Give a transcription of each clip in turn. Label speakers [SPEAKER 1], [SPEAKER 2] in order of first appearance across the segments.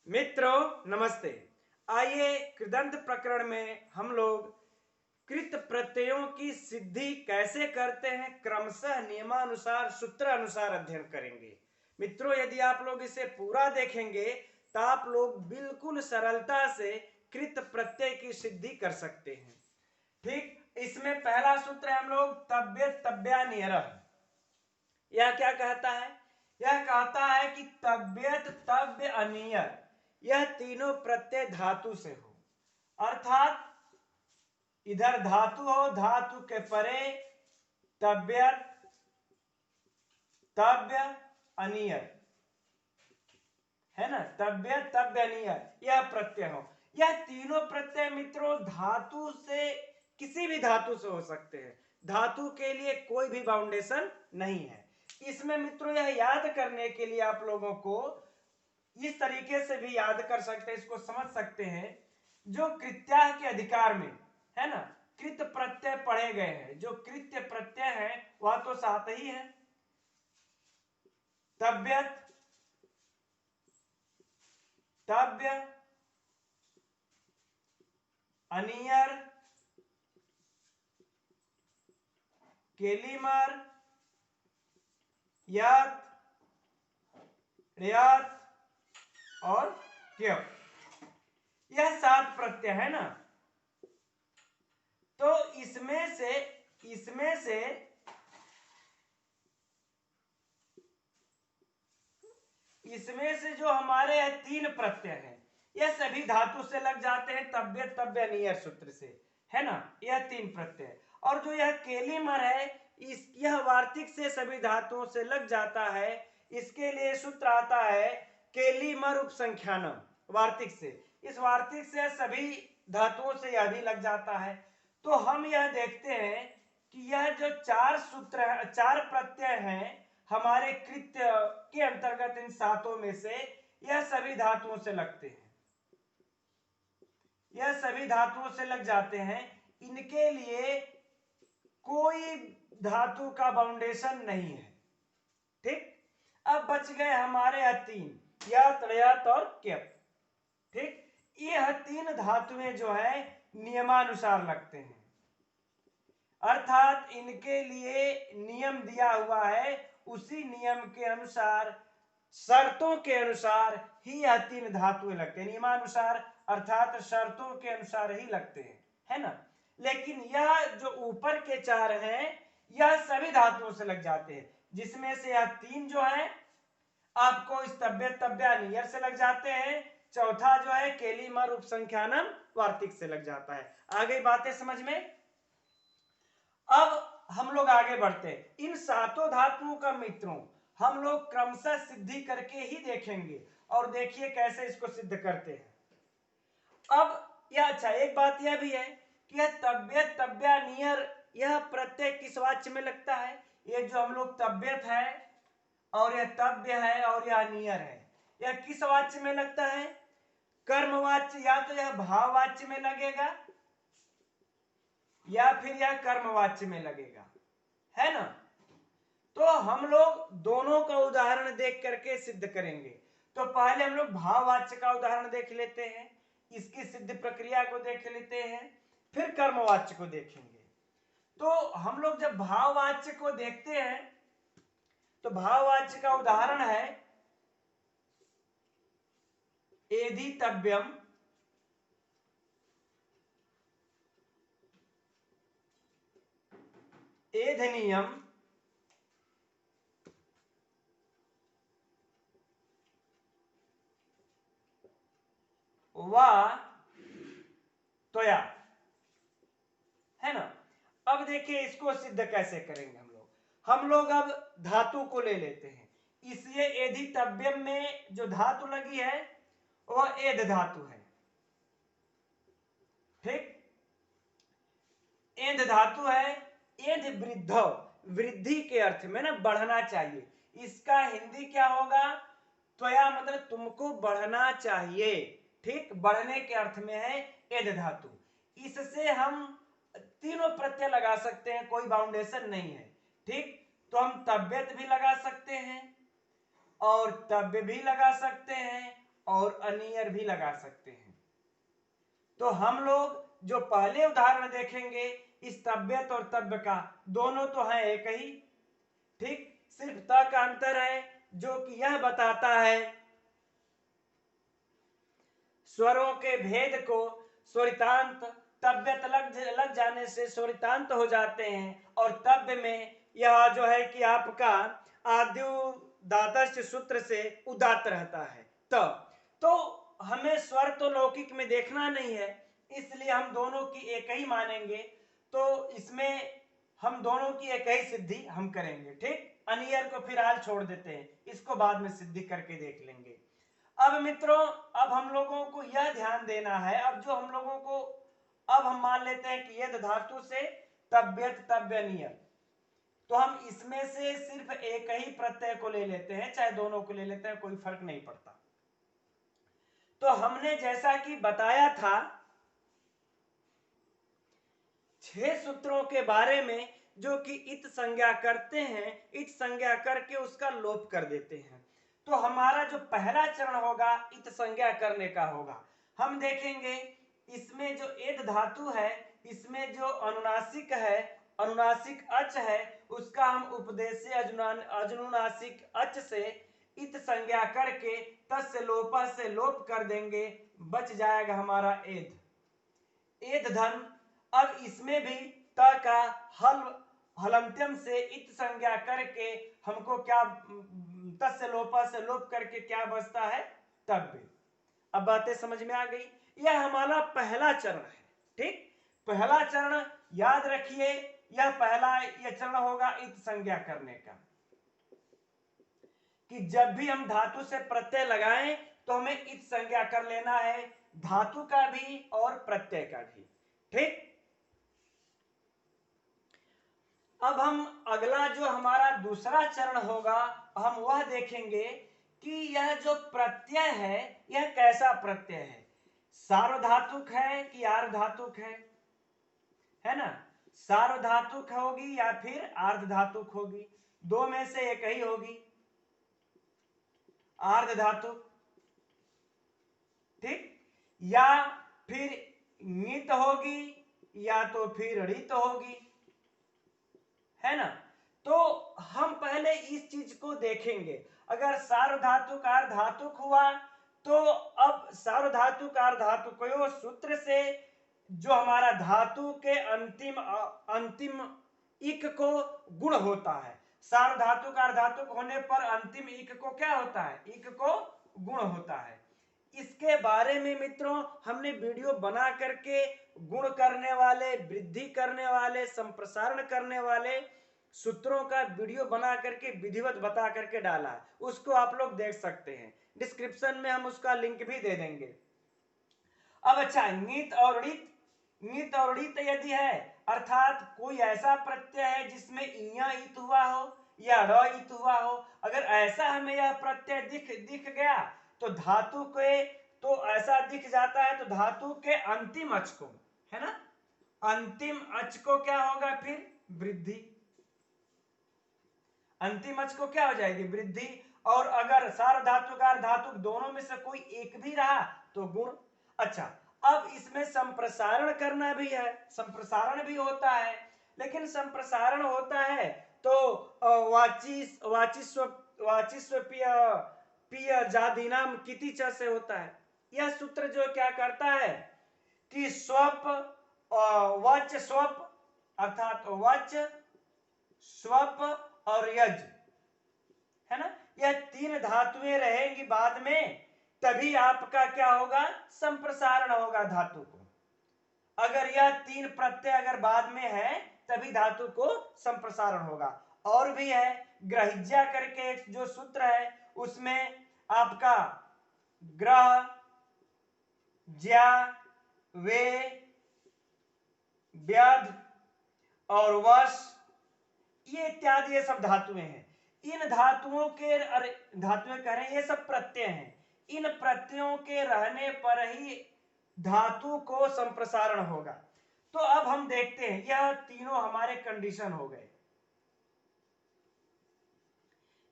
[SPEAKER 1] मित्रों नमस्ते। आइए कृदंत प्रकरण में हम लोग कृत प्रत्ययों की सिद्धि कैसे करते हैं क्रमशः नियमानुसार सूत्र अनुसार अध्ययन करेंगे। मित्रों यदि आप लोग इसे पूरा देखेंगे तो आप लोग बिल्कुल सरलता से कृत प्रत्यय की सिद्धि कर सकते हैं। ठीक, इसमें पहला सूत्र है हम लोग तव्य तव्या नियरः। यह क्या कहता है? यह कहता है कि तव्यत तव्य अनियर यह तीनों प्रत्यय धातु से हो, अर्थात इधर धातु हो, धातु के परे तव्यत तव्य अनियर है ना, तव्य तव्य अनियर यह प्रत्यय हो। यह तीनों प्रत्यय मित्रों धातु से किसी भी धातु से हो सकते हैं। धातु के लिए कोई भी बाउंडेशन नहीं है। इसमें मित्रों यह याद करने के लिए आप लोगों को इस तरीके से भी याद कर सकते हैं, इसको समझ सकते हैं। जो कृत्या के अधिकार में है ना कृत प्रत्यय पढ़े गए हैं, जो कृत्य प्रत्यय है वह तो सात ही है। तव्यत तव्य अनियर केलीमर यत यत और क्य, यह सात प्रत्यय है ना। तो इसमें से जो हमारे तीन प्रत्यय हैं यह सभी धातु से लग जाते हैं तव्य तव्य नियर सूत्र से, है ना। यह तीन प्रत्यय और जो यह केलीमर है यह वार्तिक से सभी धातुओं से लग जाता है। इसके लिए सूत्र आता है केलीमर उपसंख्यानम वार्तिक से। इस वार्तिक से सभी धातुओं से यह भी लग जाता है। तो हम यह देखते हैं कि यह जो चार सूत्र चार प्रत्यय हैं हमारे कृत्य के अंतर्गत इन सातों में से यह सभी धातुओं से लगते हैं, यह सभी धातुओं से लग जाते हैं। इनके लिए कोई धातु का बाउंडेशन नहीं है। ठीक, अब बच गए हमारे तीन यत यत और क्यप। ठीक, यह तीन धातुएं जो है नियमानुसार लगते हैं, अर्थात इनके लिए नियम दिया हुआ है, उसी नियम के अनुसार शर्तों के अनुसार ही यह तीन धातुएं लगते हैं। नियमानुसार अर्थात शर्तों के अनुसार ही लगते हैं, है ना। लेकिन यह जो ऊपर के चार हैं यह सभी धातुओं से लग जाते हैं, जिसमें से यह तीन जो है आपको इस तव्य तव्या नियर से लग जाते हैं। चौथा जो है केलीमर उपसंख्यानम वार्तिक से लग जाता है। आ गई बातें समझ में। अब हम लोग आगे बढ़ते हैं। इन सातों धातुओं का मित्रों हम लोग क्रमशः सिद्धि करके ही देखेंगे और देखिए कैसे इसको सिद्ध करते हैं। अब यह अच्छा एक बात यह भी है कि यह तव्य तव्या नियर यह प्रत्यय किस वाच्य में लगता है? ये जो हम लोग तव्यत है और यह तव्य है और यह नियर है, यह किस वाच्य में लगता है? कर्मवाच्य, या तो यह भाववाच्य में लगेगा या फिर यह कर्मवाच्य में लगेगा, है ना। तो हम लोग दोनों का उदाहरण देख करके सिद्ध करेंगे। तो पहले हम लोग भाववाच्य का उदाहरण देख लेते हैं, इसकी सिद्ध प्रक्रिया को देख लेते हैं, फिर कर्मवाच्य को देखेंगे। तो हम लोग जब भाववाच्य को देखते हैं तो भाववाच्य का उदाहरण है एधितव्यम एधनीयम व त्वया, है ना। अब देखिए इसको सिद्ध कैसे करेंगे हम लोग अब धातु को ले लेते हैं। इसलिए एधितव्यम में जो धातु लगी है वह एध धातु है। ठीक, एध धातु है। एध वृद्ध वृद्धि के अर्थ में ना बढ़ना चाहिए, इसका हिंदी क्या होगा? त्वया मतलब तुमको बढ़ना चाहिए। ठीक, बढ़ने के अर्थ में है एध धातु। इससे हम तीनों प्रत्यय लगा सकते हैं, कोई बाउंडेशन नहीं है। ठीक, तो हम तव्यत भी लगा सकते हैं और तव्य भी लगा सकते हैं और अनियर भी लगा सकते हैं। तो हम लोग जो पहले उदाहरण देखेंगे इस तबियत और तब्य का, दोनों तो है एक ही, ठीक, सिर्फ त का अंतर है जो कि यह बताता है स्वरों के भेद को। स्वरितांत तब्यत लग जाने से स्वरितांत हो जाते हैं, और तब्य में यह जो है कि आपका आद्युदात्त सूत्र से उदात्त रहता है। तो हमें स्वर तो लौकिक में देखना नहीं है, इसलिए हम दोनों की एक ही मानेंगे। तो इसमें हम दोनों की एक ही सिद्धि हम करेंगे, ठीक। अनियर को फिलहाल छोड़ देते हैं, इसको बाद में सिद्धि करके देख लेंगे। अब मित्रों, अब हम लोगों को यह ध्यान देना है, अब जो हम लोगों को, अब हम मान लेते हैं कि यद धातु से तब्यत तब्य नियर, तो हम इसमें से सिर्फ एक ही प्रत्यय को ले लेते हैं, चाहे दोनों को ले लेते हैं, कोई फर्क नहीं पड़ता। तो हमने जैसा कि बताया था 6 सूत्रों के बारे में, जो कि इत संज्ञा करते हैं, इत संज्ञा करके उसका लोप कर देते हैं। तो हमारा जो पहला चरण होगा इत संज्ञा करने का होगा। हम देखेंगे इसमें जो एद धातु है, इसमें जो अनुनासिक है, अनुनासिक अच है, उसका हम उपदेश अनुनासिक अच से इत संज्ञा करके तस्य लोपा से लोप कर देंगे, बच जाएगा हमारा एद, एद धन। अब इसमें भी त का हलंत्यम से इत संज्ञा करके हमको क्या, तस्य लोपा से लोप करके क्या बचता है, तब्य। अब बातें समझ में आ गई। यह हमारा पहला चरण है, ठीक। पहला चरण याद रखिए, यह पहला यह चरण होगा इत संज्ञा करने का, कि जब भी हम धातु से प्रत्यय लगाएं तो हमें इत संज्ञा कर लेना है, धातु का भी और प्रत्यय का भी, ठीक। अब हम अगला जो हमारा दूसरा चरण होगा, हम वह देखेंगे कि यह जो प्रत्यय है यह कैसा प्रत्यय है, सार्वधातुक है कि आर्धधातुक है ना। सार्वधातुक होगी या फिर आर्धधातुक होगी, दो में से एक ही होगी, आर्धधातुक, ठीक। या फिर ङित होगी या तो फिर ऋत होगी, है ना। तो हम पहले इस चीज को देखेंगे। अगर सार्वधातुक आर्धधातुक हुआ तो अब सार्वधातुक आर्धधातुक सूत्र से जो हमारा धातु के अंतिम इक को गुण होता है, सार्वधातुक आर्धधातुक होने पर अंतिम इक को क्या होता है, इक को गुण होता है। इसके बारे में मित्रों हमने वीडियो बना करके गुण करने वाले, वृद्धि करने वाले, संप्रसारण करने वाले सूत्रों का वीडियो बना करके विधिवत बता करके डाला है, उसको आप लोग देख सकते हैं, डिस्क्रिप्शन में हम उसका लिंक भी दे देंगे। अब अच्छा, ङित और ऋत, ङित और ऋत यदि है, अर्थात कोई ऐसा प्रत्यय है जिसमें इया इत हुआ हो या र इत हुआ हो, अगर ऐसा हमें यह प्रत्यय दिख गया तो धातु के, तो ऐसा दिख जाता है तो धातु के अंतिम अच को, है ना, अंतिम अच को क्या होगा फिर, वृद्धि। अंतिम अच को क्या हो जाएगी, वृद्धि। और अगर सार्वधातुक आर्धधातुक दोनों में से कोई एक भी रहा तो गुण। अच्छा, अब इसमें संप्रसारण करना भी है, संप्रसारण भी होता है, लेकिन संप्रसारण होता है तो वाचिस्व पिय जादीनाम किति च से होता है। यह सूत्र जो क्या करता है कि स्वप वच स्वप, अर्थात वच स्वप और यज, है ना, यह तीन धातुएं रहेंगी बाद में, तभी आपका क्या होगा, संप्रसारण होगा धातु को। अगर यह तीन प्रत्यय अगर बाद में है तभी धातु को संप्रसारण होगा। और भी है, ग्रहिज्या करके एक जो सूत्र है, उसमें आपका ग्रह, ज्या, वे, व्याध और वश, ये इत्यादि ये सब धातुएं हैं। इन धातुओं के, धातुएं कह रहे हैं, ये सब प्रत्यय हैं। इन प्रत्ययों के रहने पर ही धातु को संप्रसारण होगा। तो अब हम देखते हैं, यह तीनों हमारे कंडीशन हो गए।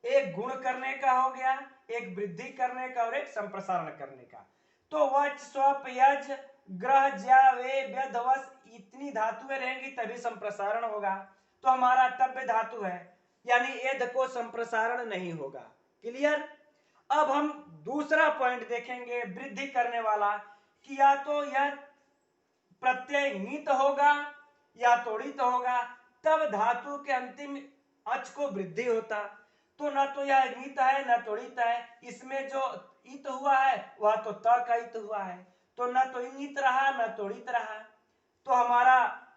[SPEAKER 1] एक गुण करने का हो गया, एक वृद्धि करने का और एक संप्रसारण करने का। तो वच स्वप यज ग्रह ज्या वे व्यधवस इतनी धातुएं रहेंगी तभी संप्रसारण होगा। तो हमारा तव्य धातु है, यानी एध को संप्रसारण नहीं होगा। क्लियर। अब हम दूसरा पॉइंट देखेंगे वृद्धि करने वाला, कि या तो यह प्रत्यय नीत होगा या तोड़ित होगा, तब धातु के अंतिम अच को वृद्धि होता। तो न तो यह नीत है न तोड़ित है, इसमें जो इत हुआ है वह तो त का इत हुआ है, तो न तो नीत रहा न तोड़ित रहा, तो हमारा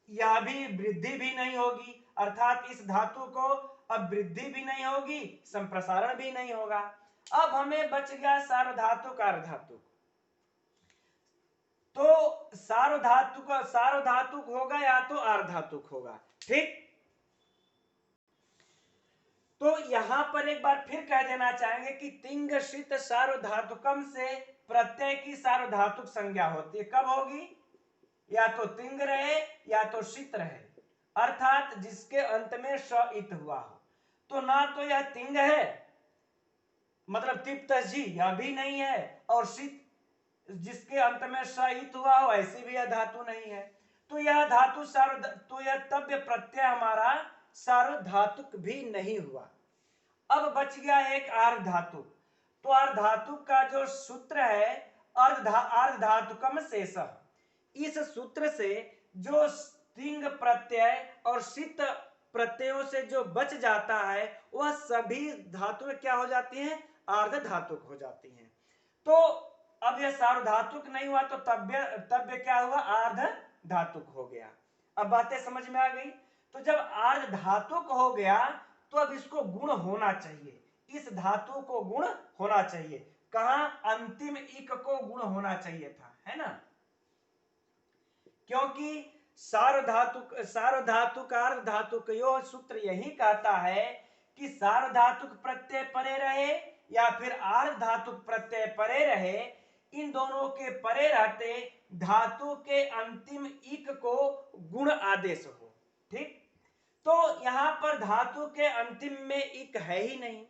[SPEAKER 1] यह भी वृद्धि भी नहीं होगी, अर्थात इस धातु को अब वृद्धि भी नहीं होगी, संप्रसारण भी नहीं होगा। अब हमें बच गया सार्वधातुक अर्धातुक। तो सार्वधातुक होगा या तो अर्धातुक होगा। ठीक। तो यहां पर एक बार फिर कह देना चाहेंगे कि तिंग शीत सार्वधातुकम से प्रत्यय की सार्वधातुक संज्ञा होती है। कब होगी? या तो तिंग रहे या तो शीत रहे, अर्थात जिसके अंत में श इत हुआ हो। तो ना तो यह तिंग है, मतलब तिप्त जी, यह भी नहीं है, और शीत जिसके अंत में श इत हुआ हो ऐसी भी यह धातु नहीं है। तो यह धातु तो यह तव्य प्रत्यय हमारा सार्वधातुक भी नहीं हुआ। अब बच गया एक अर्धातुक। तो अर्धातुक का जो सूत्र है अर्धातुकम शेषः, इस सूत्र से जो तिंग प्रत्यय और शीत प्रत्ययों से जो बच जाता है वह सभी धातुएं क्या हो जाती हैं? अर्धधातुक हो जाती हैं। तो अब यह सार्वधातुक नहीं हुआ तो तव्य क्या हुआ? अर्धधातुक हो गया। अब बातें समझ में आ गई। तो जब अर्धधातुक हो गया तो अब इसको गुण होना चाहिए, इस धातु को गुण होना चाहिए। कहां? अंतिम इक को गुण होना चाहिए था, है ना, क्योंकि सार्वधातुक अर्धधातुक यो सूत्र यही कहता है कि सार्वधातुक प्रत्यय परे रहे या फिर अर्धधातुक प्रत्यय परे रहे, इन दोनों के परे रहते धातु के अंतिम इक को गुण आदेश हो। ठीक। तो यहां पर धातु के अंतिम में इक है ही नहीं,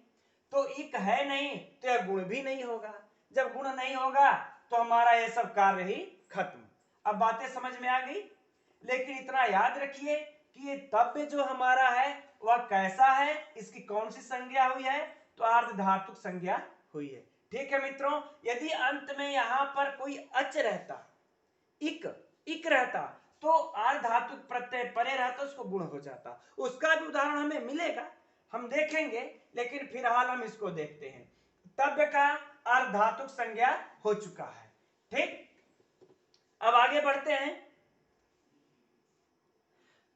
[SPEAKER 1] तो इक है नहीं तो यह गुण भी नहीं होगा। जब गुण नहीं होगा तो हमारा यह सब कार्य ही खत्म। अब बातें समझ में आ गई। लेकिन इतना याद रखिए कि ये तव्य जो हमारा है वह कैसा है, इसकी कौन सी संज्ञा हुई है? तो अर्धधातुक संज्ञा हुई है। ठीक है मित्रों, यदि अंत में यहां पर कोई अच रहता, इक रहता, तो अर्धधातुक प्रत्यय परे रहता, उसको गुण हो जाता। उसका भी उदाहरण हमें मिलेगा, हम देखेंगे, लेकिन फिलहाल हम इसको देखते हैं। तव्य का अर्धधातुक संज्ञा हो चुका है। ठीक। अब आगे बढ़ते हैं।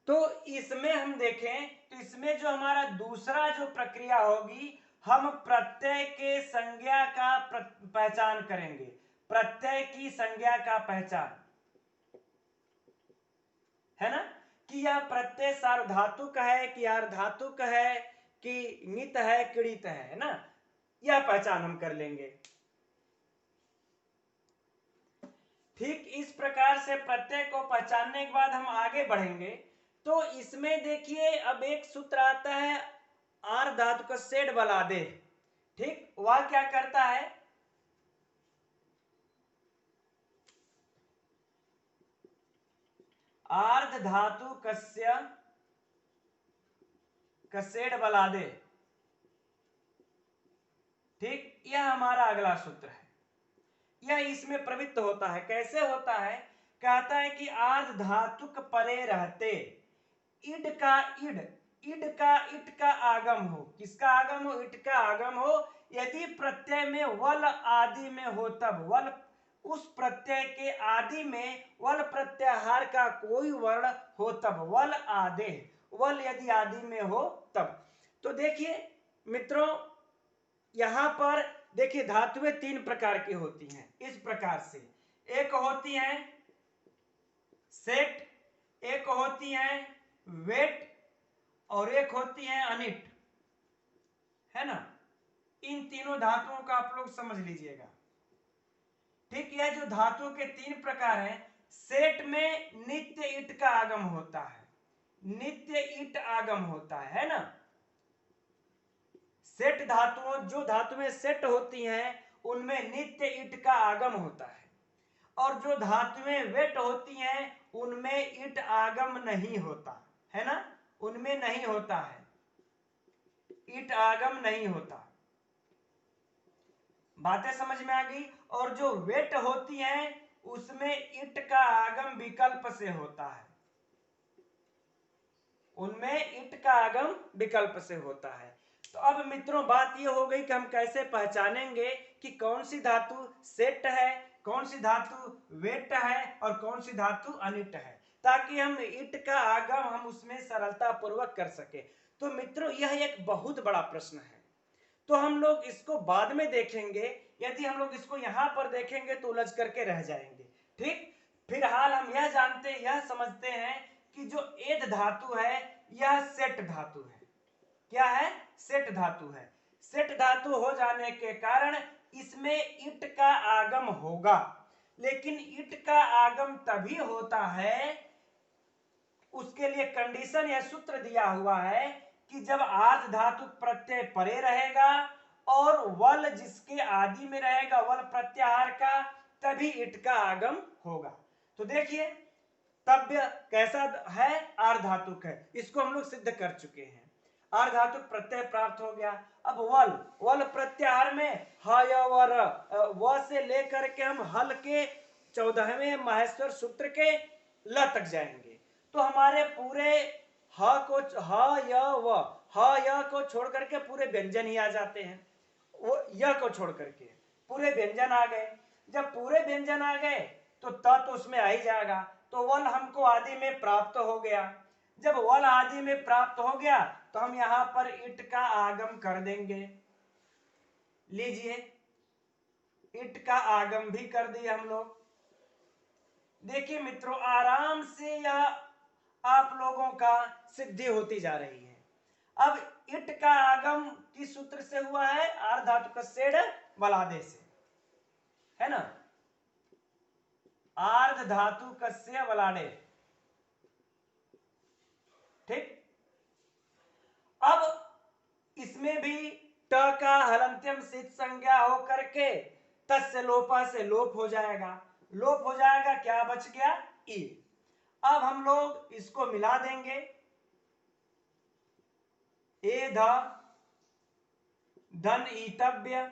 [SPEAKER 1] तो इसमें हम देखें तो इसमें जो हमारा दूसरा जो प्रक्रिया होगी, हम प्रत्यय के संज्ञा का पहचान करेंगे। प्रत्यय की संज्ञा का पहचान, है ना, कि यह प्रत्यय सार्वधातुक है कि अर्धधातुक है कि नित है किड़ित है ना, यह पहचान हम कर लेंगे। ठीक इस प्रकार से प्रत्यय को पहचानने के बाद हम आगे बढ़ेंगे। तो इसमें देखिए अब एक सूत्र आता है अर्धधातुक का सेड बला दे। ठीक, वह क्या करता है? अर्धधातु कस्य कसेड बला दे। ठीक, यह हमारा अगला सूत्र है। यह इसमें प्रवृत्त होता है। कैसे होता है? कहता है कि अर्धधातुक परे रहते इड का इट का आगम हो। किसका आगम हो? इट का आगम हो। यदि प्रत्यय में वल आदि में हो तब वल, उस प्रत्यय के आदि में वल प्रत्याहार का कोई वर्ण हो तब वल आदे, वल यदि आदि में हो तब। तो देखिए मित्रों, यहां पर देखिए धातुएं तीन प्रकार की होती हैं इस प्रकार से। एक होती हैं सेट, एक होती हैं वेट, और एक होती है अनिट, है ना। इन तीनों धातुओं का आप लोग समझ लीजिएगा। ठीक, यह जो धातु के तीन प्रकार हैं, सेट में नित्य ईट का आगम होता है, नित्य ईट आगम होता है ना। सेट धातुओं, जो धातुएं सेट होती हैं उनमें नित्य ईट का आगम होता है, और जो धातुएं वेट होती हैं उनमें ईट आगम नहीं होता है ना, उनमें नहीं होता है, ईट आगम नहीं होता। बातें समझ में आ गई। और जो वेट होती हैं उसमें ईट का आगम विकल्प से होता है, उनमें ईट का आगम विकल्प से होता है। तो अब मित्रों बात यह हो गई कि हम कैसे पहचानेंगे कि कौन सी धातु सेट है, कौन सी धातु वेट है और कौन सी धातु अनिट है, ताकि हम ईट का आगम हम उसमें सरलता पूर्वक कर सके। तो मित्रों यह एक बहुत बड़ा प्रश्न है, तो हम लोग इसको बाद में देखेंगे। यदि हम लोग इसको यहां पर देखेंगे तो उलझ करके रह जाएंगे। ठीक, फिलहाल हम यह जानते, यह समझते हैं कि जो एद धातु है यह सेट धातु है। क्या है? सेट धातु है। सेट धातु हो जाने के कारण इसमें ईट का आगम होगा, लेकिन ईट का आगम तभी होता है, उसके लिए कंडीशन या सूत्र दिया हुआ है कि जब आर्ध धातु प्रत्यय परे रहेगा और वल जिसके आदि में रहेगा, वल प्रत्याहार का, तभी ईट का आगम होगा। तो देखिए तव्य कैसा है? आर्ध धातुक है, इसको हम लोग सिद्ध कर चुके हैं। आर्ध धातुक प्रत्यय प्राप्त हो गया। अब वल, वल प्रत्याहार में ह य व र, व से लेकर के हम हल के 14वें माहेश्वर सूत्र के ल तक जाएंगे। तो हमारे पूरे ह को, ह य व, ह य को छोड़ करके पूरे व्यंजन ही आ जाते हैं, वो य को छोड़ करके पूरे व्यंजन आ गए। जब पूरे व्यंजन आ गए तो त तो उसमें आ ही जाएगा, तो वल हमको आदि में प्राप्त हो गया। जब वल आदि में प्राप्त हो गया तो हम यहां पर ईट का आगम कर देंगे। लीजिए ईट का आगम भी कर दिए हम लोग। देखिए मित्रों आराम से यह आप लोगों का सिद्धि होती जा रही है। अब ईट का आगम किस सूत्र से हुआ है? आर्ध धातु का सेड बलादे से, है ना, आर्ध धातु कस्य बलाडे। ठीक, अब इसमें भी ट का हलंत्यम सिद्ध संज्ञा होकर के तस्य लोपा से लोप हो जाएगा। लोप हो जाएगा, क्या बच गया? ई। अब हम लोग इसको मिला देंगे। ए धन ईतव्य,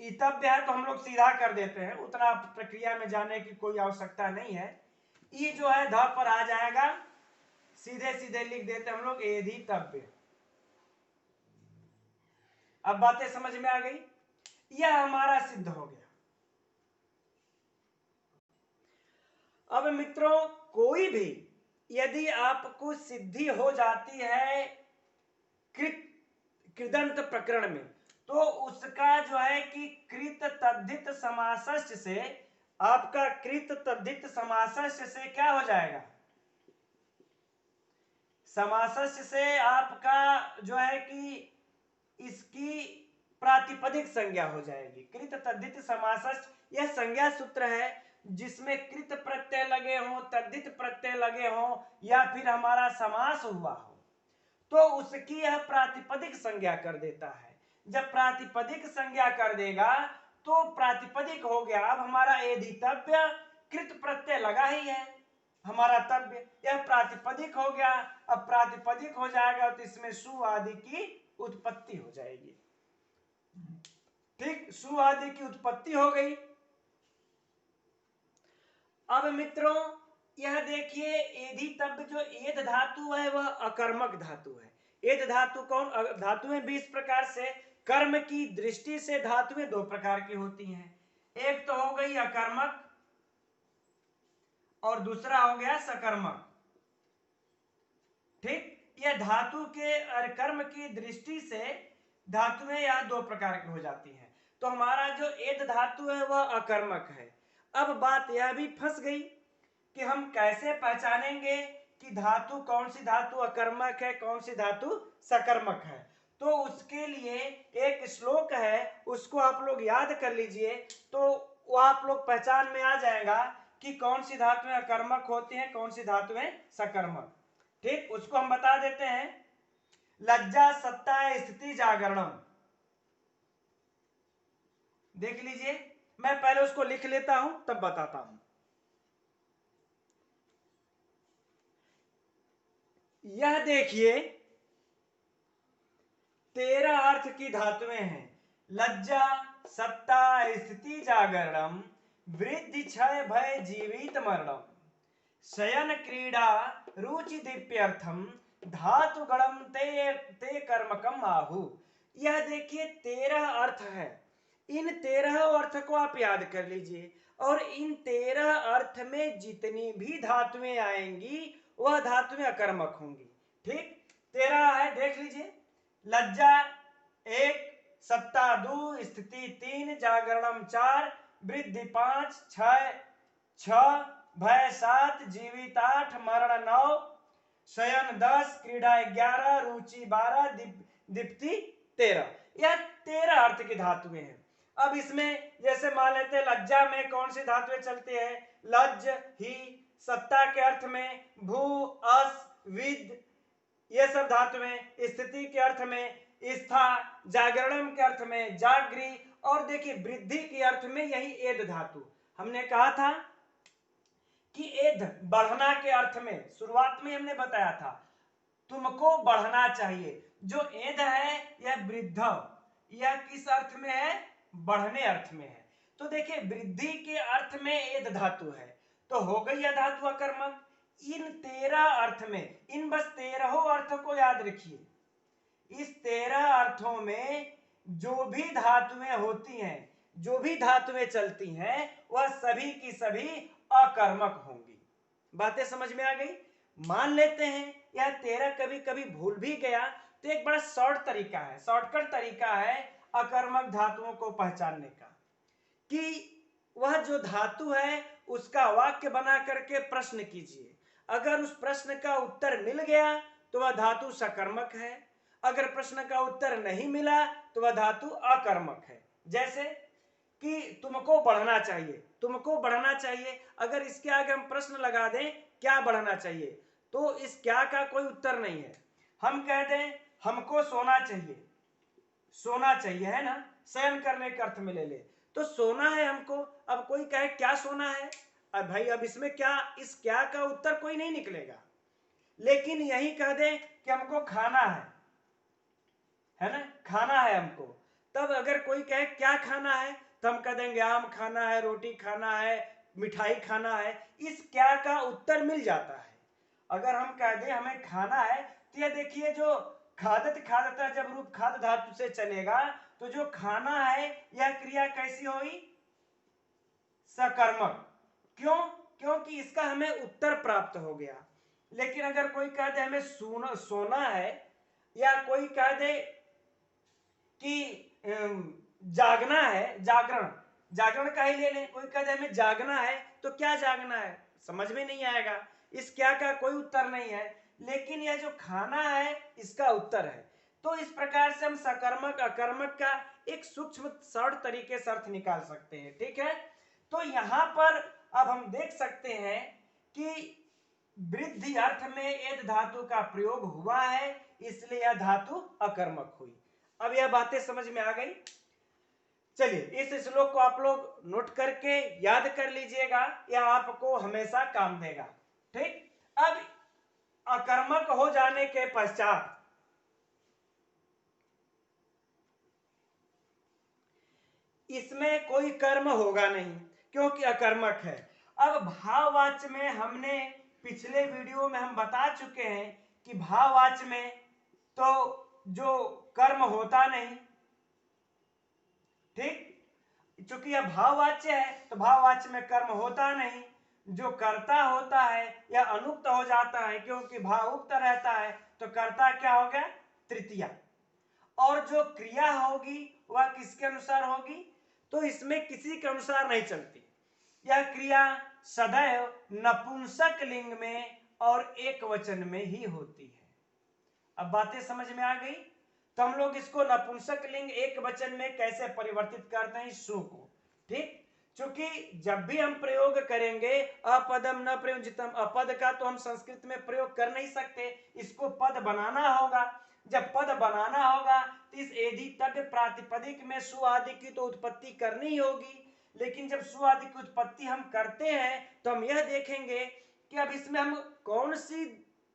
[SPEAKER 1] ईतव्य है तो हम लोग सीधा कर देते हैं, उतना प्रक्रिया में जाने की कोई आवश्यकता नहीं है। ई जो है ध पर आ जाएगा, सीधे सीधे लिख देते हम लोग एधितव्य। अब बातें समझ में आ गई, यह हमारा सिद्ध हो गया। अब मित्रों कोई भी यदि आपको सिद्धि हो जाती है कृदंत प्रकरण में, तो उसका जो है कि कृत तद्धित समासस्य से, आपका कृत तद्धित समासस्य से क्या हो जाएगा? समासस्य से आपका जो है कि इसकी प्रातिपदिक संज्ञा हो जाएगी। कृत तद्धित समासस्य यह संज्ञा सूत्र है जिसमें कृत प्रत्यय लगे हों, तद्धित प्रत्यय लगे हों, या फिर हमारा समास हुआ हो, तो उसकी यह प्रातिपदिक संज्ञा कर देता है। जब प्रातिपदिक संज्ञा कर देगा तो प्रातिपदिक हो गया। अब हमारा एधितव्य कृत प्रत्यय लगा ही है, हमारा तव्य, यह प्रातिपदिक हो गया। अब प्रातिपदिक हो जाएगा तो इसमें सु आदि की उत्पत्ति हो जाएगी। ठीक, सु आदि की उत्पत्ति हो गई। अब मित्रों यह देखिए एधितव्य जो एद धातु है वह अकर्मक धातु है। एद धातु कौन? धातुएं भी इस प्रकार से कर्म की दृष्टि से धातुएं दो प्रकार की होती हैं। एक तो हो गई अकर्मक और दूसरा हो गया सकर्मक। ठीक, यह धातु के कर्म की दृष्टि से धातुएं यह दो प्रकार की हो जाती हैं। तो हमारा जो एद धातु है वह अकर्मक है। अब बात यह भी फंस गई कि हम कैसे पहचानेंगे कि धातु कौन सी धातु अकर्मक है, कौन सी धातु सकर्मक है। तो उसके लिए एक श्लोक है, उसको आप लोग याद कर लीजिए, तो वो आप लोग पहचान में आ जाएगा कि कौन सी धातुएं अकर्मक होती हैं, कौन सी धातुएं सकर्मक। ठीक, उसको हम बता देते हैं। लज्जा सत्ता स्थिति जागरणम, देख लीजिए, मैं पहले उसको लिख लेता हूं तब बताता हूं। यह देखिए 13 अर्थ की धातुएं हैं। लज्जा, सत्ता, स्थिति, जागरणम, वृद्धि, क्षय, भय, जीवित, मरणम, शयन, क्रीड़ा, रुचि, दीप्यर्थम, धातु गणम ते ते कर्मकम आहु। यह देखिए 13 अर्थ है। इन 13 अर्थ को आप याद कर लीजिए, और इन 13 अर्थ में जितनी भी धातुएं आएंगी वह धातुएं अकर्मक होंगी। ठीक, 13 है, देख लीजिए। लज्जा 1, सत्ता 2, स्थिति 3, जागरणम 4, वृद्धि 5, क्षय 6, भय 7, जीवित 8, मरण 9, शयन 10, क्रीड़ा 11, रुचि 12, दीप्ति 13। यह 13 अर्थ की धातुएं हैं। अब इसमें जैसे मान लेते हैं लज्जा में कौन सी धातुएं चलती है? लज्ज, ही। सत्ता के अर्थ में भू, अस, विद, ये सब धातुएं। स्थिति के अर्थ में स्था, जागरणम के अर्थ में जागृ, और देखिए वृद्धि के अर्थ में यही एद धातु। हमने कहा था कि एद बढ़ना के अर्थ में, शुरुआत में हमने बताया था तुमको बढ़ना चाहिए। जो एद है यह वृद्ध, यह किस अर्थ में है? बढ़ने अर्थ में है। तो देखिए वृद्धि के अर्थ में एद धातु है, तो हो गई यह धातु अकर्मक। इन 13 अर्थ में, इन बस 13 अर्थ को याद रखिए। इस 13 अर्थों में जो भी धातुएं होती हैं, जो भी धातुएं चलती हैं, वह सभी की सभी अकर्मक होंगी। बातें समझ में आ गई? मान लेते हैं यह 13 कभी कभी भूल भी गया, तो एक बड़ा शॉर्ट तरीका है, शॉर्टकट तरीका है अकर्मक धातुओं को पहचानने का, कि वह जो धातु है उसका वाक्य बना करके प्रश्न कीजिए। अगर उस प्रश्न का उत्तर मिल गया तो वह धातु सकर्मक है, अगर प्रश्न का उत्तर नहीं मिला तो वह धातु अकर्मक है। जैसे कि तुमको बढ़ना चाहिए, तुमको बढ़ना चाहिए, अगर इसके आगे हम प्रश्न लगा दें क्या बढ़ना चाहिए, तो इस क्या का कोई उत्तर नहीं है। हम कह दें हमको सोना चाहिए, सोना चाहिए है ना, शयन करने के अर्थ में ले ले, तो सोना है हमको। अब कोई कहे क्या सोना है, अब भाई अब इसमें क्या, इस क्या का उत्तर कोई नहीं निकलेगा। लेकिन यही कह दें कि हमको खाना है ना, खाना है हमको, तब अगर कोई कहे क्या खाना है, तो हम कह देंगे आम खाना है, रोटी खाना है, मिठाई खाना है। इस क्या का उत्तर मिल जाता है। अगर हम कह दें हमें खाना है, तो यह देखिए जो खादत खादता जब रूप खाद धातु से चलेगा, तो जो खाना है यह क्रिया कैसी हुई? सकर्मक। क्यों? क्योंकि इसका हमें उत्तर प्राप्त हो गया। लेकिन अगर कोई कह दे हमें सोना है, या कोई कह दे कि जागना है, जागरण, जागरण का ही ले लें, कोई कह दे हमें जागना है, तो क्या जागना है समझ में नहीं आएगा, इस क्या का कोई उत्तर नहीं है। लेकिन यह जो खाना है इसका उत्तर है। तो इस प्रकार से हम सकर्मक अकर्मक का एक सूक्ष्म सरल तरीके से अर्थ निकाल सकते हैं। ठीक है, तो यहां पर अब हम देख सकते हैं कि वृद्धि अर्थ में एद धातु का प्रयोग हुआ है, इसलिए यह धातु अकर्मक हुई। अब यह बातें समझ में आ गई। चलिए इस श्लोक को आप लोग नोट करके याद कर लीजिएगा, यह आपको हमेशा काम देगा। ठीक, अब अकर्मक हो जाने के पश्चात इसमें कोई कर्म होगा नहीं, क्योंकि अकर्मक है। अब भाववाच्य में हमने पिछले वीडियो में हम बता चुके हैं कि भाववाच्य में तो जो कर्म होता नहीं। ठीक, चूंकि यह भाववाच्य है तो भाववाच्य में कर्म होता नहीं, जो कर्ता होता है यह अनुक्त हो जाता है, क्योंकि भाव उक्त रहता है, तो कर्ता क्या हो गया? तृतीया। और जो क्रिया होगी वह किसके अनुसार होगी? तो इसमें किसी के अनुसार नहीं चलती। यह क्रिया सदैव नपुंसक लिंग में और एक वचन में ही होती है। अब बातें समझ में आ गई? तो हम लोग इसको नपुंसक लिंग एक वचन में कैसे परिवर्तित करते हैं सु को। ठीक, क्योंकि जब भी हम प्रयोग करेंगे अपदम न प्रयोजितम, अपद का तो हम संस्कृत में प्रयोग कर नहीं सकते, इसको पद बनाना होगा। जब पद बनाना होगा तो इस एधितव्य प्रातिपदिक में सु आदि की तो उत्पत्ति करनी ही होगी। लेकिन जब सु आदि की उत्पत्ति हम करते हैं तो हम यह देखेंगे कि अब इसमें हम कौन सी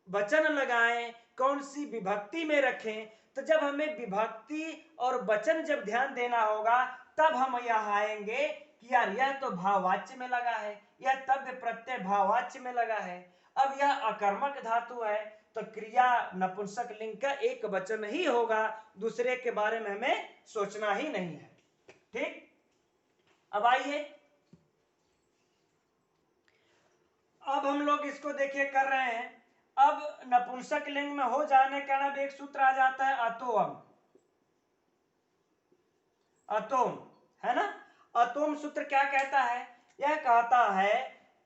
[SPEAKER 1] वचन लगाएं, कौन सी विभक्ति में रखें। तो जब हमें विभक्ति और वचन जब ध्यान देना होगा तब हम यहाँ आएंगे कि यार यह तो भाववाच्य में लगा है, यह तव्य प्रत्यय भाववाच्य में लगा है। अब यह अकर्मक धातु है तो क्रिया नपुंसक लिंग का एक वचन ही होगा, दूसरे के बारे में हमें सोचना ही नहीं है। ठीक, अब आइए, अब हम लोग इसको देखिए कर रहे हैं। अब नपुंसक लिंग में हो जाने के कारण एक सूत्र आ जाता है अतोम, अतोम है ना। अतोम सूत्र क्या कहता है? यह कहता है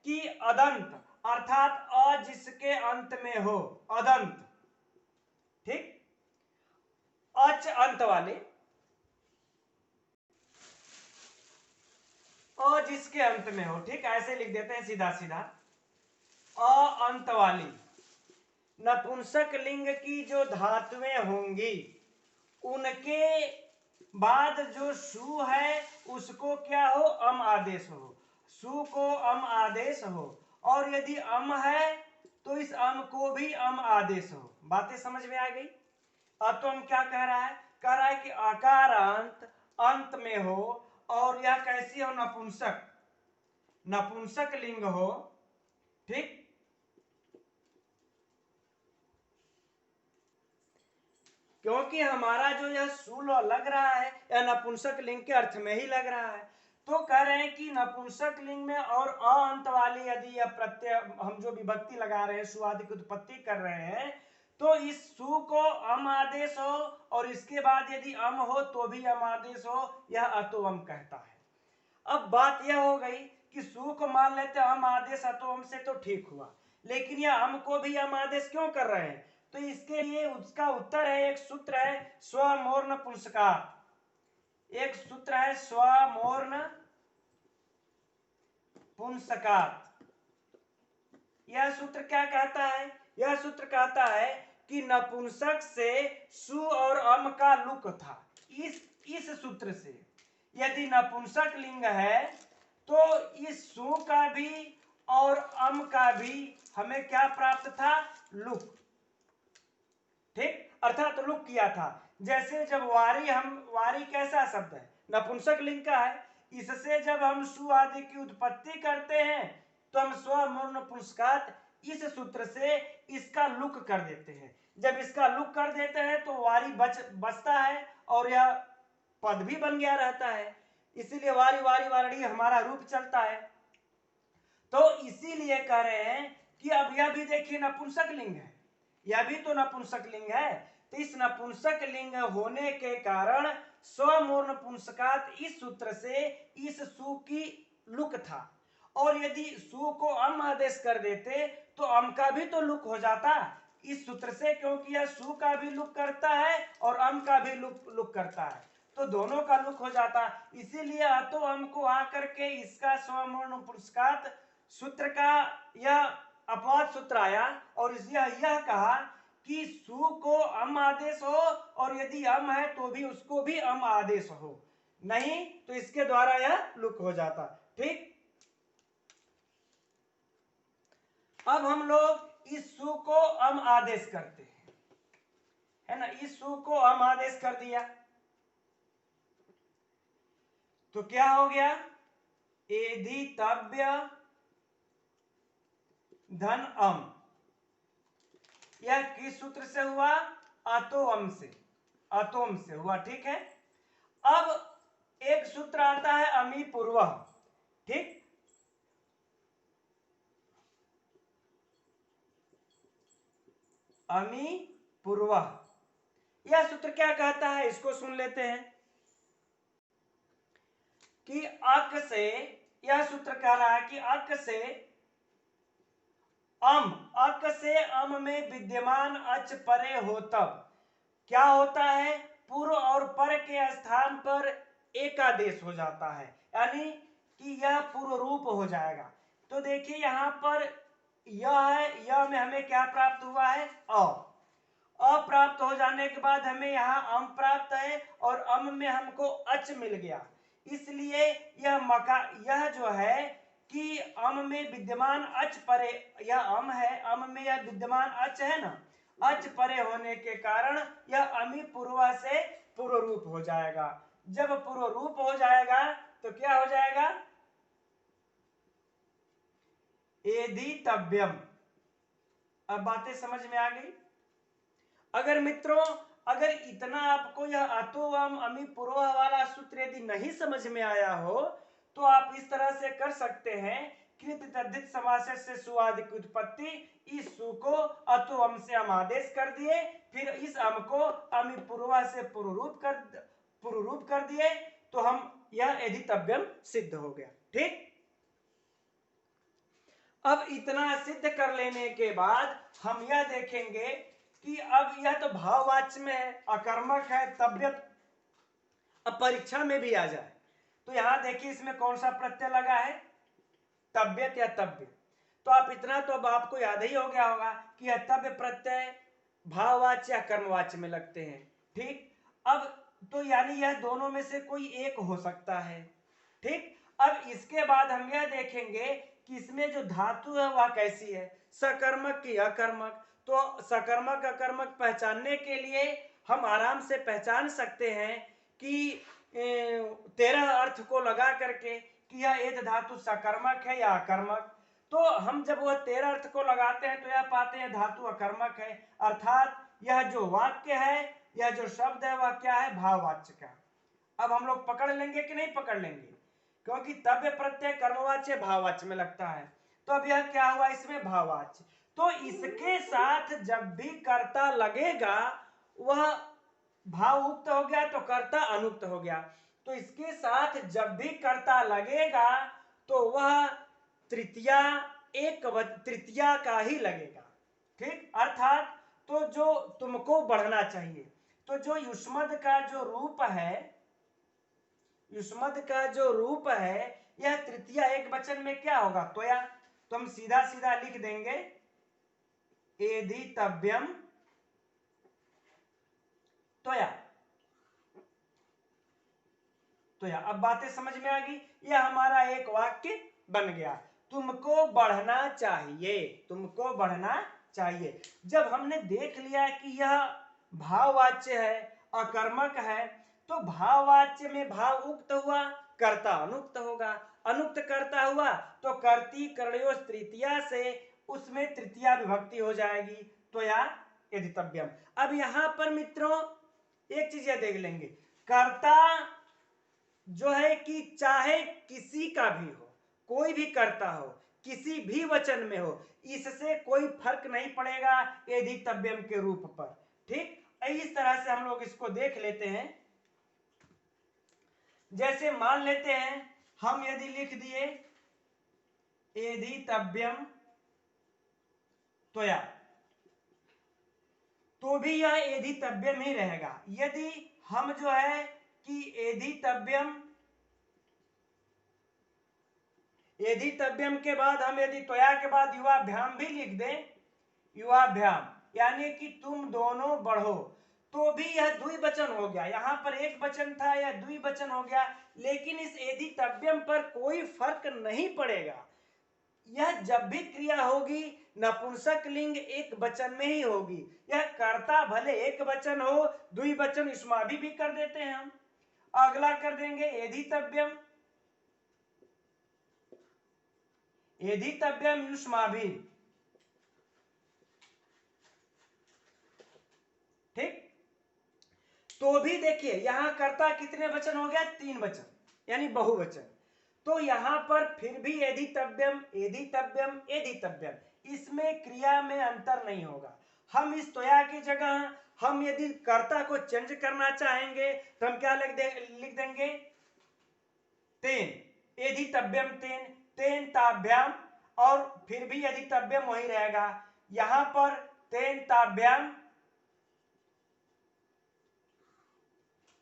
[SPEAKER 1] कि अदंत अर्थात अ जिसके अंत में हो, अदंत, ठीक, अच अंत वाले, अ जिसके अंत में हो, ठीक, ऐसे लिख देते हैं सीधा सीधा, अ अंत वाली नपुंसक लिंग की जो धातुएं होंगी उनके बाद जो सु है उसको क्या हो? अम आदेश हो, सु को अम आदेश हो, और यदि अम है तो इस अम को भी अम आदेश हो। बातें समझ में आ गई? अब तो हम क्या कह रहा है? कह रहा है कि आकार अंत में हो और यह कैसी हो? नपुंसक, नपुंसक लिंग हो, ठीक। क्योंकि हमारा जो यह सूल लग रहा है यह नपुंसक लिंग के अर्थ में ही लग रहा है, तो कह रहे हैं कि नपुंसक लिंग में और अ अंत वाली यदि यह प्रत्यय हम जो विभक्ति लगा रहे हैं, सु आदि की उत्पत्ति कर रहे हैं, तो इस सु को अम आदेश हो और इसके बाद यदि अम हो तो भी अम आदेश हो, यह अतोअम कहता है। अब बात यह हो गई कि सु को मान लेते अम आदेश अतोअम से तो ठीक हुआ, लेकिन यह अम को भी अम आदेश क्यों कर रहे हैं? तो इसके लिए उसका उत्तर है, एक सूत्र है स्वमूर्ण पुंसकात, एक सूत्र है स्वमूर्ण पुंसकात। यह सूत्र क्या कहता है? यह सूत्र कहता है कि नपुंसक से सु और अम का लुक था। इस सूत्र से यदि नपुंसक लिंग है तो इस सु का भी और अम का भी हमें क्या प्राप्त था? लुक, ठीक, अर्थात लुक किया था। जैसे जब वारी, हम वारी कैसा शब्द है? नपुंसक लिंग का है। इससे जब हम सु आदि की उत्पत्ति करते हैं तो हम स्वमूर्ण पुंसकात इस सूत्र से इसका लुक कर देते हैं। जब इसका लुक कर देते हैं तो वारी बचता है और यह पद भी बन गया रहता है, इसीलिए वारी वारी वारणी हमारा रूप चलता है। तो इसीलिए कह रहे हैं कि अब यह भी देखिए नपुंसक लिंग है, यह भी तो नपुंसक लिंग है। तो इस नपुंसक लिंग होने के कारण स्वमूर्ण पुंसकात इस सूत्र से इस सु की लुक था, और यदि सु को अम आदेश कर देते तो अम का भी तो लुक हो जाता इस सूत्र से, क्योंकि यह सु का भी लुक करता है और अम का भी लुक करता है, तो दोनों का लुक हो जाता। इसीलिए अतो अम को आकर के इसका स्वमूर्ण पुंसकात सूत्र का यह अपवाद सूत्र आया और यह कहा कि सु को अम आदेश हो और यदि अम है तो भी उसको भी अम आदेश हो, नहीं तो इसके द्वारा यह लुक हो जाता, ठीक। अब हम लोग इस सु को अम आदेश करते हैं, है ना। इस सु को अम आदेश कर दिया तो क्या हो गया? एधितव्य धन अम, यह किस सूत्र से हुआ? अतोअम से, अतोम से हुआ, ठीक है। अब एक सूत्र आता है अमी पूर्व, ठीक, अमी पूर्व। यह सूत्र क्या कहता है? इसको सुन लेते हैं कि अक से, यह सूत्र कह रहा है कि अक से अम, अक से अम में विद्यमान अच परे हो तब क्या होता है? पूर्व और पर के स्थान पर एक आदेश हो जाता है, यानी कि यह पूर्व रूप हो जाएगा। तो देखिए यहां पर यह है, यह में हमें क्या प्राप्त हुआ है? अ, अप्राप्त हो जाने के बाद हमें यहाँ अम प्राप्त है और अम में हमको अच मिल गया, इसलिए यह जो है कि अम में विद्यमान अच परे, यह अम है, अम में यह विद्यमान अच है ना, अच परे होने के कारण यह अमी पूर्वा से पूर्व रूप हो जाएगा। जब पूर्व रूप हो जाएगा तो क्या हो जाएगा, एधितव्यम। अब बातें समझ में आ गई। अगर मित्रों अगर इतना आपको यह अतो अम अमी पूर्व वाला सूत्र यदि नहीं समझ में आया हो तो आप इस तरह से कर सकते हैं, कृत तद्धित समास से सुआदि की उत्पत्ति, इस सु को अतो अम से हम आदेश कर दिए, फिर इस अम को अमी पूर्वा से पूर्व रूप कर दिए, तो हम यह एधितव्यम सिद्ध हो गया। ठीक, अब इतना सिद्ध कर लेने के बाद हम यह देखेंगे कि अब यह तो भाववाच्य में है, अकर्मक है, तबियत अब परीक्षा में भी आ जाए तो यहां देखिए इसमें कौन सा प्रत्यय लगा है, तबियत या तब्य। तो आप इतना तो अब आपको याद ही हो गया होगा कि यह तब्य प्रत्यय भाववाच्य या कर्मवाच्य में लगते हैं। ठीक, अब तो यानी यह दोनों में से कोई एक हो सकता है। ठीक, अब इसके बाद हम यह देखेंगे कि इसमें जो धातु है वह कैसी है, सकर्मक की अकर्मक। तो सकर्मक अकर्मक पहचानने के लिए हम आराम से पहचान सकते हैं कि 13 अर्थ को लगा करके कि यह एध धातु सकर्मक है या अकर्मक। तो हम जब वह 13 अर्थ को लगाते हैं तो यह पाते हैं धातु अकर्मक है, अर्थात यह जो वाक्य है, यह जो शब्द है वह क्या है, भाववाच्य का। अब हम लोग पकड़ लेंगे कि नहीं पकड़ लेंगे, क्योंकि तब्य प्रत्यय कर्मवाच्य भाववाच्य में लगता है। तो अब यह क्या हुआ, इसमें भाववाच्य। तो इसके साथ जब भी कर्ता लगेगा वह भाव उक्त हो गया तो कर्ता अनुक्त हो गया। तो इसके साथ जब भी कर्ता लगेगा तो वह तृतीया तृतीया का ही लगेगा। ठीक, अर्थात तो जो तुमको बढ़ना चाहिए, तो जो युष्मद का जो रूप है, युष्मद का जो रूप है यह तृतीया एक वचन में क्या होगा, त्वया। तो हम सीधा सीधा लिख देंगे एधितव्यम त्वया। तो यह अब बातें समझ में आ गई, यह हमारा एक वाक्य बन गया, तुमको बढ़ना चाहिए, तुमको बढ़ना चाहिए। जब हमने देख लिया कि यह भाववाच्य है, अकर्मक है, तो भाववाच्य में भाव उक्त हुआ, कर्ता अनुक्त होगा, अनुक्त कर्ता हुआ तो कर्ती कर्णयों तृतीया से उसमें तृतीया विभक्ति हो जाएगी, तो या एधितव्यम। अब यहां पर मित्रों एक चीज यह देख लेंगे, कर्ता जो है कि चाहे किसी का भी हो, कोई भी कर्ता हो, किसी भी वचन में हो, इससे कोई फर्क नहीं पड़ेगा एधितव्यम के रूप पर। ठीक, इस तरह से हम लोग इसको देख लेते हैं। जैसे मान लेते हैं हम यदि लिख दिए एधितव्यम त्वया, तो भी यह एधितव्यम ही रहेगा। यदि हम जो है कि एधितव्यम के बाद हम यदि त्वया के बाद युवाभ्याम भी लिख दें, युवाभ्याम यानी कि तुम दोनों बढ़ो, तो भी यह द्विवचन हो गया। यहां पर एक वचन था, यह द्विवचन हो गया, लेकिन इस एधितव्यम पर कोई फर्क नहीं पड़ेगा। यह जब भी क्रिया होगी नपुंसक लिंग एक वचन में ही होगी। यह कर्ता भले एक वचन हो, द्विवचन युष्माभि भी कर देते हैं हम। अगला कर देंगे एधितव्यम, एधितव्यम युष्माभि। ठीक, तो भी देखिए यहां कर्ता कितने वचन हो गया, 3 वचन यानी बहुवचन। तो यहां पर फिर भी एधितव्यम एधितव्यम एधितव्यम, इसमें क्रिया में अंतर नहीं होगा। हम इस त्वया की जगह हम यदि कर्ता को चेंज करना चाहेंगे तो हम क्या लिख देंगे, तेन, एधितव्यम तेन, तेन ताभ्याम, और फिर भी एधितव्यम वही रहेगा। यहां पर तेन ताभ्याम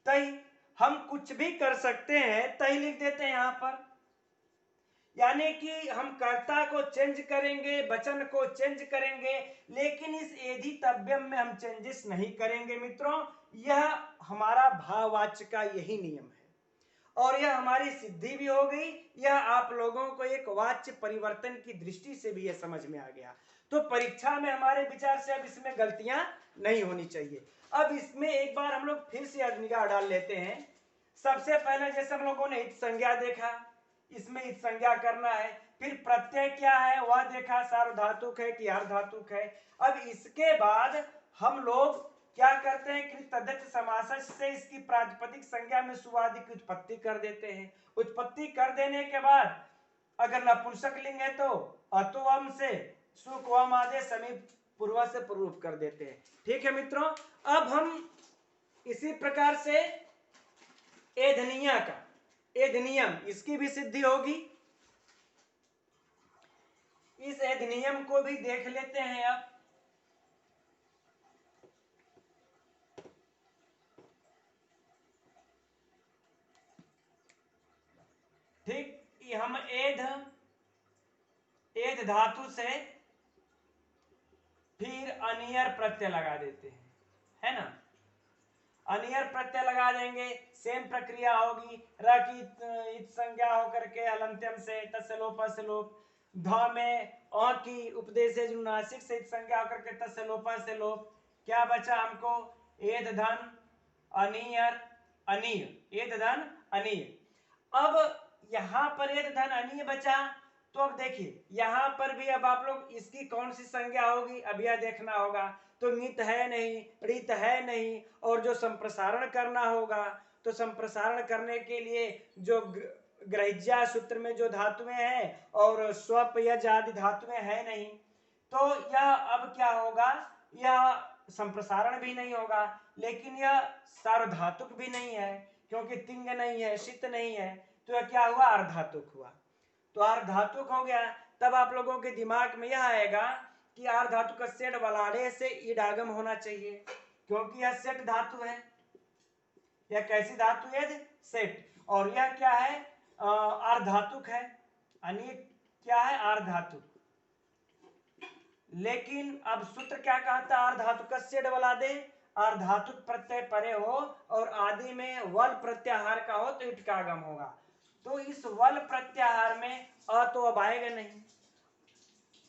[SPEAKER 1] तई, हम कुछ भी कर सकते हैं, तई लिख देते हैं यहां पर। यानी कि हम कर्ता को चेंज करेंगे, वचन को चेंज करेंगे, लेकिन इस एधितव्यम में हम चेंजेस नहीं करेंगे मित्रों। यह हमारा भाववाच्य का यही नियम है और यह हमारी सिद्धि भी हो गई। यह आप लोगों को एक वाच्य परिवर्तन की दृष्टि से भी यह समझ में आ गया। तो परीक्षा में हमारे विचार से अब इसमें गलतियां नहीं होनी चाहिए। अब इसमें एक बार हम लोग फिर से निगाह डाल लेते हैं। सबसे पहले जैसे हम लोगों ने इत संज्ञा देखा, इसमें इत संज्ञा करना है। फिर प्रत्यय क्या है वह देखा, सार्वधातुक है कि अर्धातुक है। अब इसके बाद हम लोग क्या करते हैं कि तद्धित समासस् से इसकी प्रातिपदिक संज्ञा में सुवादि की उत्पत्ति कर देते हैं। उत्पत्ति कर देने के बाद अगर नपुंसक लिंग है तो अतोवम से सुकवम आदेश समीप पूर्व से पूर्व कर देते हैं। ठीक है मित्रों, अब हम इसी प्रकार से एधनिया का एधनियम इसकी भी सिद्धि होगी। इस एधनियम को भी देख लेते हैं। अब ठीक, हम एध धातु से फिर अनियर प्रत्यय लगा देते हैं, है ना। अनियर प्रत्यय लगा देंगे, सेम प्रक्रिया होगी। र की इत संज्ञा होकर के अलंत्यम से तस्लोप लोप, ध में अ की उपदेश नासिक से इत संज्ञा होकर के तस्लोप से लोप। क्या बचा हमको, एध धन अनियर अनीय, एध धन अनीय। अब यहां पर एध धन अनीय बचा, तो अब देखिए यहां पर भी अब आप लोग इसकी कौन सी संज्ञा होगी अब यह देखना होगा। तो नित है नहीं, ऋत है नहीं, और जो संप्रसारण करना होगा तो संप्रसारण करने के लिए जो ग्रहिज्या सूत्र में जो धातुएं हैं और स्वप यज आदि धातुएं है नहीं, तो यह अब क्या होगा, यह संप्रसारण भी नहीं होगा, लेकिन यह सार्वधातुक भी नहीं है क्योंकि तिंग नहीं है, शीत नहीं है, तो यह क्या हुआ, अर्धातुक हुआ। तो अर्धातुक हो गया। तब आप लोगों के दिमाग में यह आएगा कि अर्धातुक का सेठ वलाड़े से ईडागम होना चाहिए क्योंकि यह सेठ धातु है। यह कैसी धातु है, सेठ, और यह क्या है, अर्धातुक है। अनेक क्या है, अर्धातुक। लेकिन अब सूत्र क्या कहता है, अर्धातुक से डबला दे, अर्धातुक प्रत्यय परे हो और आदि में वल प्रत्याहार का हो तो इट का आगम होगा। तो इस वल प्रत्याहार में अ तो अब आएगा नहीं,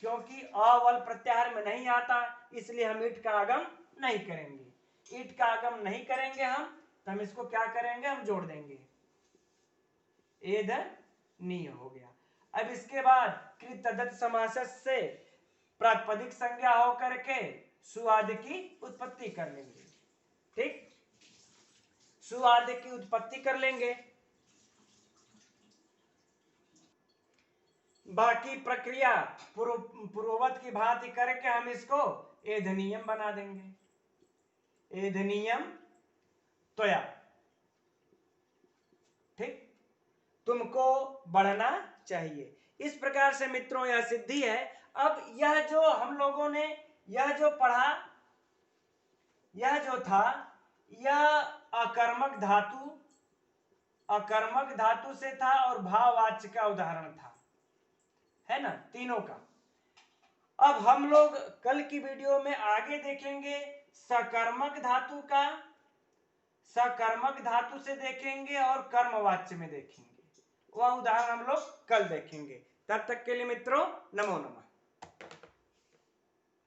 [SPEAKER 1] क्योंकि अवल प्रत्याहार में नहीं आता, इसलिए हम इट का आगम नहीं करेंगे। इट का आगम नहीं करेंगे हम, तो हम इसको क्या करेंगे, हम जोड़ देंगे, एध नीय हो गया। अब इसके बाद कृत तद्धित समासस् से प्रातिपदिक संज्ञा होकर के सुआदि की उत्पत्ति कर लेंगे। ठीक, सुआदि की उत्पत्ति कर लेंगे। बाकी प्रक्रिया पूर्ववत की भांति करके हम इसको एधनियम बना देंगे, एधनियम त्वया। ठीक, तुमको बढ़ना चाहिए। इस प्रकार से मित्रों यह सिद्धि है। अब यह जो हम लोगों ने यह जो पढ़ा, यह जो था, यह अकर्मक धातु से था और भाववाच्य का उदाहरण था, है ना, तीनों का। अब हम लोग कल की वीडियो में आगे देखेंगे सकर्मक धातु का, सकर्मक धातु से देखेंगे और कर्मवाच्य में देखेंगे। वह उदाहरण हम लोग कल देखेंगे। तब तक के लिए मित्रों नमो नमः।